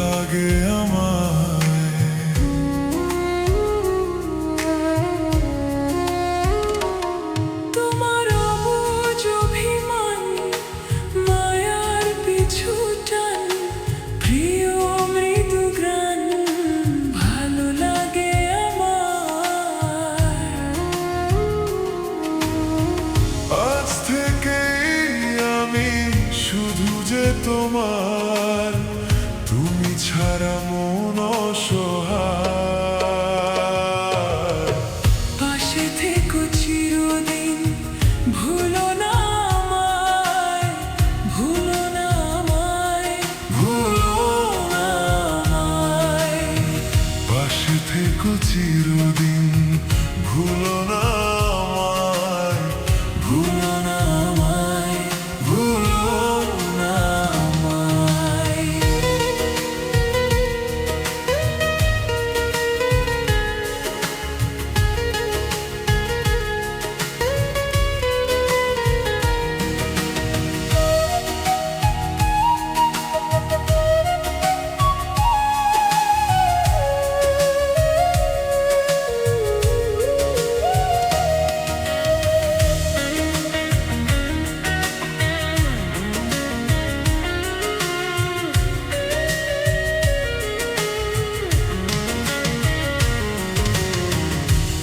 লাগে আমায়। তোমার অবুঝ অভিমান, মায়ার পিছু টান, প্রিয় মৃদু গান ভালো লাগে আমার। আজ থেকেই আমি শুধু যে তোমার, তুমি ছাড়া মন অসহায়। পাশে থেকো চিরদিন, ভুলো না আমায়, ভুলো না আমায়, ভুলো না আমায়। পাশে থেকো চিরদিন, ভুলো না আমায়, ভুলো না আমায়, ভুলো না আমায়।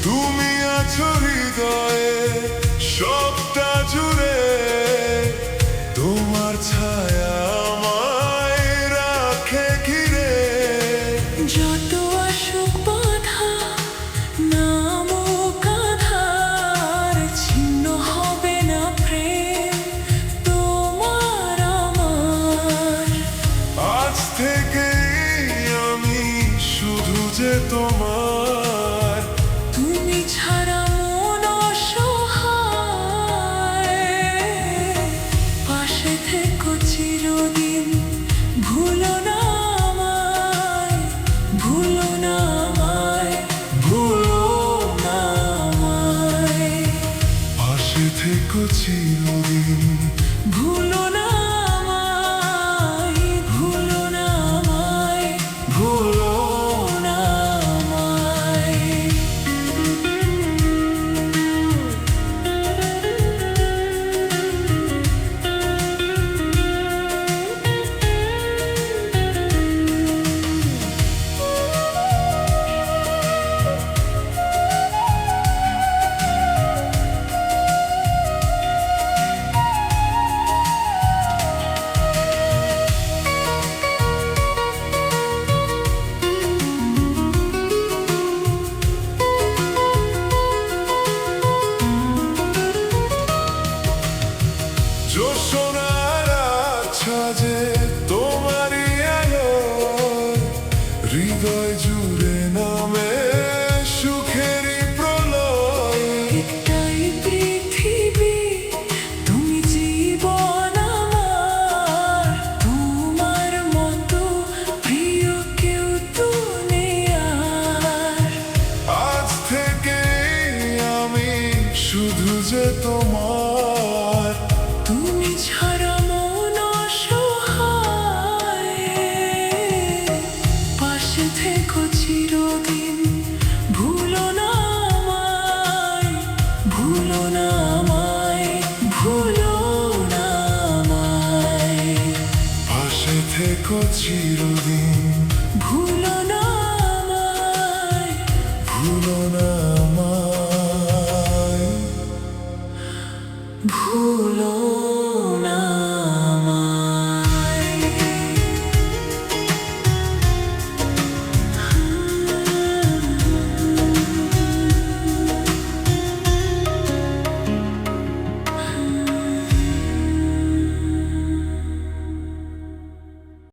তুমি আছো হৃদয়ে সবটা জুড়ে, তোমার ছায়া আমায় রাখে ঘিরে। যত আসুক বাধা, নামুক আঁধার, ছিন্ন হবে না প্রেম তোমার আমার। আজ থেকেই আমি শুধু যে তোমার, তুমি ছাড়া মন অসহায়। পাশে থেকো চিরদিন, ভুলো না আমায়, ভুলো না আমায়, ভুলো না আমায়। পাশে থেকো চিরদিন, ভুলো না আমায়, ভুলো না আমায়, ভুলো না আমায়। জোছনার আচ্ছা যে তোমারই আলো, হৃদয় জুড়ে নামে সুখেরই প্রলয়। একটাই পৃথিবী, তুমি জীবন আমার, তোমার মতো প্রিয় কেউ তো নেই আর। আজ থেকেই আমি শুধু যে তোমার, তুমি ছাড়া মন অসহায়। পাশে থেকো চিরদিন, ভুলো না আমায়, ভুলো না আমায়, ভুলো না আমায়। পাশে থেকো চিরদিন, ভুলো না আমায়, ভুলো না আমায়। ভুলো